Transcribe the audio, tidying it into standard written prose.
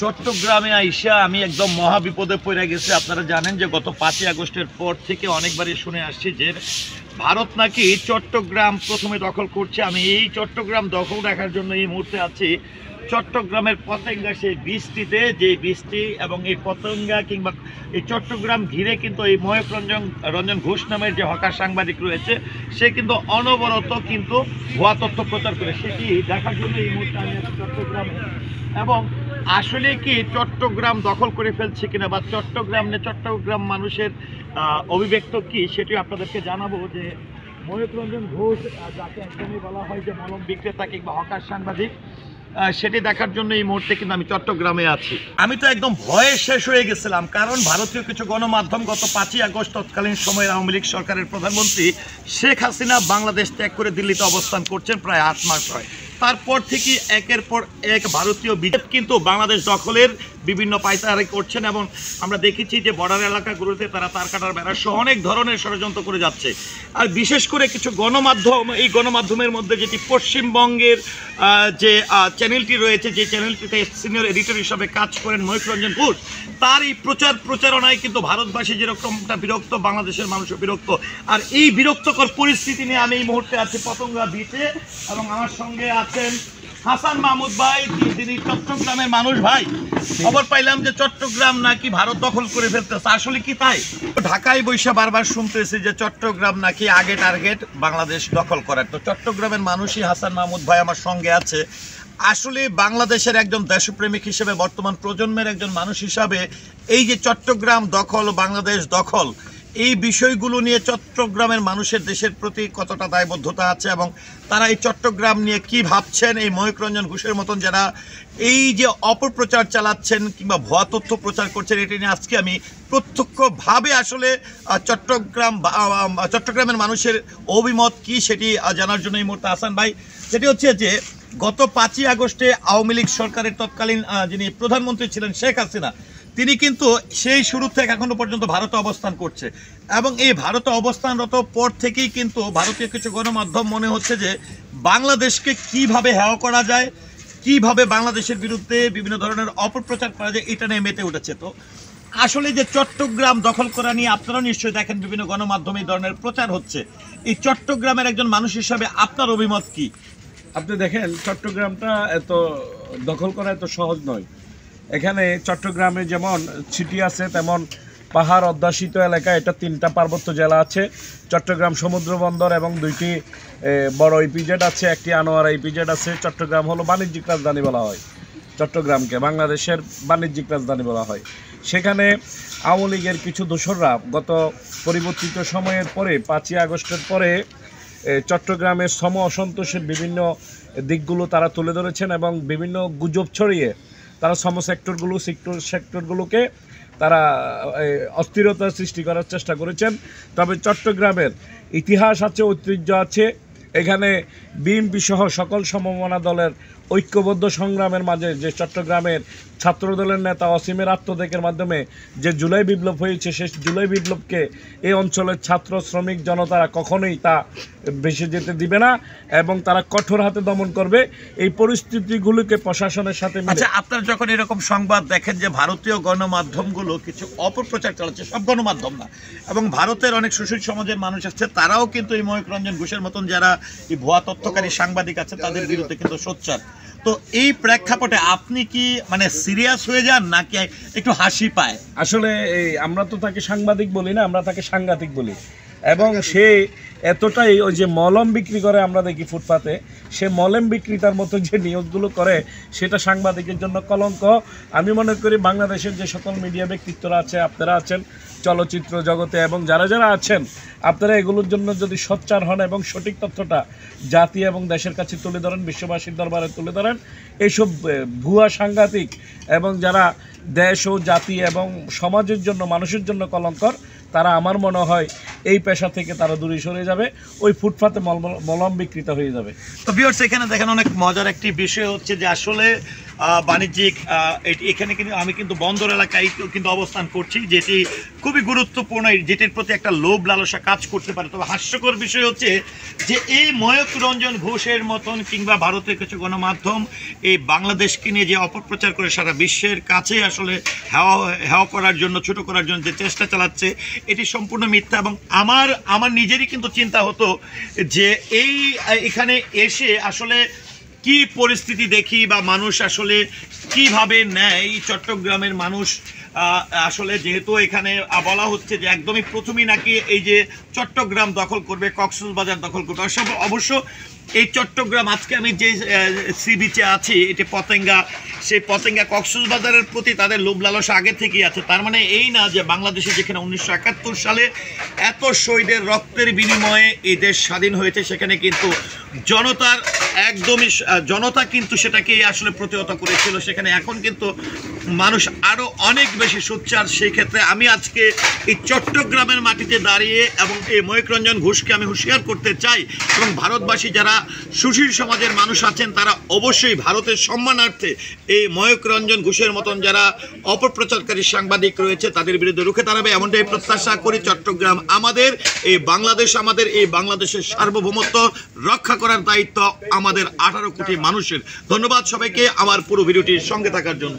চট্টগ্রামে আইসা আমি একদম মহা বিপদে পড়ে গেছি। আপনারা জানেন যে গত 5ই আগস্টের পর থেকে অনেকবারই শুনে আসছি যে ভারত নাকি চট্টগ্রাম প্রথমে দখল করছে। আমি এই চট্টগ্রাম দখল রাখার জন্য এই মুহূর্তে আছি চট্টগ্রামের পতেঙ্গা সেই বীজটিতে, যে বীজটি এবং এই পতেঙ্গা কিংবা এই চট্টগ্রাম ঘিরে কিন্তু এই ময়ূক রঞ্জন ঘোষ নামের যে হকার সাংবাদিক রয়েছে সে কিন্তু অনবরত কিন্তু ভুয়া তথ্য প্রচার করে, সেটি দেখার জন্য এই মুহূর্তে আমি আছি চট্টগ্রামে। এবং আসলে কি চট্টগ্রাম দখল করে ফেলছে কিনা বা চট্টগ্রাম মানুষের অভিব্যক্ত কি সেটি আপনাদেরকে জানাবো। যে ময়ূক রঞ্জন ঘোষ, যাকে একদমই বলা হয় যে মলম বিক্রেতা কিংবা হকার সাংবাদিক, সেটি দেখার জন্য এই মুহূর্তে কিন্তু আমি চট্টগ্রামে আছি। আমি তো একদম ভয়ে শেষ হয়ে গেছিলাম, কারণ ভারতীয় কিছু গণমাধ্যম গত 5ই আগস্ট তৎকালীন সময়ের আওয়ামী লীগ সরকারের প্রধানমন্ত্রী শেখ হাসিনা বাংলাদেশ ত্যাগ করে দিল্লিতে অবস্থান করছেন প্রায় 8 মাস হয়। তারপর থেকে একের পর এক ভারতীয় বিজেপি কিন্তু বাংলাদেশ দখলের বিভিন্ন পায়তারি করছেন এবং আমরা দেখেছি যে বর্ডার এলাকাগুলোতে তারা তার কাটার বেড়া সহ অনেক ধরনের ষড়যন্ত্র করে যাচ্ছে। আর বিশেষ করে কিছু গণমাধ্যম, এই গণমাধ্যমের মধ্যে যেটি পশ্চিমবঙ্গের যে চ্যানেলটি রয়েছে, যে চ্যানেলটিতে সিনিয়র এডিটর হিসাবে কাজ করেন ময়ূক রঞ্জন ঘোষ, তার এই প্রচারণায় কিন্তু ভারতবাসী যেরকমটা বিরক্ত, বাংলাদেশের মানুষও বিরক্ত। আর এই বিরক্তকর পরিস্থিতি নিয়ে আমি এই মুহূর্তে আছি পতেঙ্গা বিচে এবং আমার সঙ্গে আছেন হাসান মাহমুদ ভাই, যিনি চট্টগ্রামের মানুষ। ভাই, খবর পাইলাম যে চট্টগ্রাম নাকি ভারত দখল করে ফেলতেছে, আসলে কি তাই? ঢাকায় বৈশা বারবার শুনতেছি যে চট্টগ্রাম নাকি আগে টার্গেট বাংলাদেশ দখল করার। তো চট্টগ্রামের মানুষই হাসান মাহমুদ ভাই আমার সঙ্গে আছে। আসলে বাংলাদেশের একজন দেশপ্রেমিক হিসেবে, বর্তমান প্রজন্মের একজন মানুষ হিসাবে এই যে চট্টগ্রাম দখল, বাংলাদেশ দখল, এই বিষয়গুলো নিয়ে চট্টগ্রামের মানুষের দেশের প্রতি কতটা দায়বদ্ধতা আছে এবং তারা এই চট্টগ্রাম নিয়ে কি ভাবছেন, এই ময়ূক রঞ্জন ঘোষের মতন যারা এই যে অপপ্রচার চালাচ্ছেন কিংবা ভুয়া তথ্য প্রচার করছেন, এটি নিয়ে আজকে আমি প্রত্যক্ষভাবে আসলে চট্টগ্রামের মানুষের অভিমত কি সেটি জানার জন্য এই মুহূর্তে হাসান ভাই, যেটি হচ্ছে যে গত 5ই আগস্টে আওয়ামী লীগ সরকারের তৎকালীন যিনি প্রধানমন্ত্রী ছিলেন শেখ হাসিনা, তিনি কিন্তু সেই শুরু থেকে এখনো পর্যন্ত ভারতে অবস্থান করছে এবং এই ভারতে অবস্থানরত পর থেকেই কিন্তু ভারতীয় কিছু গণমাধ্যম মনে হচ্ছে যে বাংলাদেশকে কিভাবে হেয় করা যায়, কিভাবে বাংলাদেশের বিরুদ্ধে বিভিন্ন ধরনের অপপ্রচার করা যায়, এটা নিয়ে মেতে উঠেছে। তো আসলে যে চট্টগ্রাম দখল করা নিয়ে আপনারা নিশ্চয়ই দেখেন বিভিন্ন গণমাধ্যমে এই ধরনের প্রচার হচ্ছে, এই চট্টগ্রামের একজন মানুষ হিসাবে আপনার অভিমত কি? আপনি দেখেন, চট্টগ্রামটা এত দখল করা এত সহজ নয়। এখানে চট্টগ্রামে যেমন সিটি আছে, তেমন পাহাড় অধ্যাসিত এলাকা। এটা 3টা পার্বত্য জেলা আছে, চট্টগ্রাম সমুদ্র বন্দর এবং 2টি বড় ইপিজেড আছে, একটি আনোয়ারা ইপিজেড আছে। চট্টগ্রাম হলো বাণিজ্যিক রাজধানী বলা হয়, চট্টগ্রামকে বাংলাদেশের বাণিজ্যিক রাজধানী বলা হয়। সেখানে আওয়ামী লীগের কিছু দোসররা গত পরিবর্তিত সময়ের পরে 5ই আগস্টের পরে চট্টগ্রামের সম অসন্তোষের বিভিন্ন দিকগুলো তারা তুলে ধরেছেন এবং বিভিন্ন গুজব ছড়িয়ে তারা সম সেক্টরগুলোকে তারা অস্থিরতা সৃষ্টি করার চেষ্টা করেছেন। তবে চট্টগ্রামের ইতিহাস আছে, ঐতিহ্য আছে। এখানে বিএনপি সহ সকল সমমনা দলের ঐক্যবদ্ধ সংগ্রামের মাঝে যে চট্টগ্রামের ছাত্রদলের নেতা অসীমের আত্মত্যাগের মাধ্যমে যে জুলাই বিপ্লব হয়েছে, সেই জুলাই বিপ্লবকে এই অঞ্চলের ছাত্র শ্রমিক জনতারা কখনোই তা ভেসে যেতে দিবে না এবং তারা কঠোর হাতে দমন করবে। এই পরিস্থিতিগুলোকে প্রশাসনের সাথে আচ্ছা, আপনারা যখন এরকম সংবাদ দেখেন যে ভারতীয় গণমাধ্যমগুলো কিছু অপপ্রচার চালাচ্ছে, সব গণমাধ্যম না, এবং ভারতের অনেক সুশীল সমাজের মানুষ আছে, তারাও কিন্তু এই ময়ূক রঞ্জন ঘোষের মতন যারা এই ভুয়া তথ্যকারী সাংবাদিক আছে তাদের বিরুদ্ধে কিন্তু সোচ্চার। তো এই প্রেক্ষাপটে আপনি কি মানে সিরিয়াস হয়ে যান নাকি একটু হাসি পায়? আসলে আমরা তো তাকে সাংবাদিক বলি না, আমরা তাকে সাংঘাতিক বলি। এবং সে এতটাই, ওই যে মলম বিক্রি করে আমরা দেখি ফুটপাতে, সে মলম বিক্রেতার মতো যে নিয়োগগুলো করে সেটা সাংবাদিকের জন্য কলঙ্ক। আমি মনে করি বাংলাদেশের যে সকল মিডিয়া ব্যক্তিত্বরা আছে, আপনারা আছেন চলচ্চিত্র জগতে এবং যারা যারা আছেন, আপনারা এগুলোর জন্য যদি সোচ্চার হন এবং সঠিক তথ্যটা জাতি এবং দেশের কাছে তুলে ধরেন, বিশ্ববাসীর দরবারে তুলে ধরেন, এইসব ভুয়া সাংঘাতিক এবং যারা দেশ ও জাতি এবং সমাজের জন্য, মানুষের জন্য কলঙ্কর, তারা আমার মনে হয় এই পেশা থেকে তারা দূরে সরে যাবে, ওই ফুটপাতে মলম বিক্রিত হয়ে যাবে। তো ভিউয়ার্স, এখানে দেখেন অনেক মজার একটি বিষয় হচ্ছে যে আসলে বাণিজ্যিক এখানে কিন্তু আমি কিন্তু বন্দর এলাকায় কিন্তু অবস্থান করছি, যেটি খুবই গুরুত্বপূর্ণ, যেটির প্রতি একটা লোভ লালসা কাজ করতে পারে। তবে হাস্যকর বিষয় হচ্ছে যে এই ময়ূক রঞ্জন ঘোষের মতন কিংবা ভারতের কিছু গণমাধ্যম এই বাংলাদেশকে নিয়ে যে অপপ্রচার করে সারা বিশ্বের কাছে আসলে হেওয়া করার জন্য, ছোট করার জন্য যে চেষ্টা চালাচ্ছে, এটি সম্পূর্ণ মিথ্যা। এবং আমার নিজেরই কিন্তু চিন্তা হতো যে এখানে এসে আসলে কি পরিস্থিতি দেখি বা মানুষ আসলে কিভাবে নেয়। চট্টগ্রামের মানুষ আসলে যেহেতু এখানে বলা হচ্ছে যে একদমই প্রথমেই নাকি এই যে চট্টগ্রাম দখল করবে, কক্সবাজার দখল করবে। অবশ্য এই চট্টগ্রাম, আজকে আমি যে সি বিচে আছি, এটি পতেঙ্গা, সেই পতেঙ্গা কক্সবাজারের প্রতি তাদের লোভ লালসা আগে থেকেই আছে। তার মানে এই না যে বাংলাদেশে যেখানে 1971 সালে এত শহীদের রক্তের বিনিময়ে এই দেশ স্বাধীন হয়েছে, সেখানে কিন্তু জনতার একদমই জনতা কিন্তু সেটাকে আসলে প্রতিহত করেছিল। সেখানে এখন কিন্তু মানুষ আরও অনেক বেশি সোচ্চার। সেই ক্ষেত্রে আমি আজকে এই চট্টগ্রামের মাটিতে দাঁড়িয়ে এবং এই ময়ূক রঞ্জন ঘোষকে আমি হুঁশিয়ার করতে চাই, এবং ভারতবাসী যারা সুশীল সমাজের মানুষ আছেন তারা অবশ্যই ভারতের সম্মানার্থে এই ময়ূক রঞ্জন ঘোষের মতন যারা অপপ্রচারকারী সাংবাদিক রয়েছে তাদের বিরুদ্ধে রুখে দাঁড়াবে, এমনটাই প্রত্যাশা করি। চট্টগ্রাম আমাদের, এই বাংলাদেশ আমাদের, এই বাংলাদেশের সার্বভৌমত্ব রক্ষা করার দায়িত্ব আমাদের 18 কোটি মানুষের। ধন্যবাদ সবাইকে আমার পুরো ভিডিওটির সঙ্গে থাকার জন্য।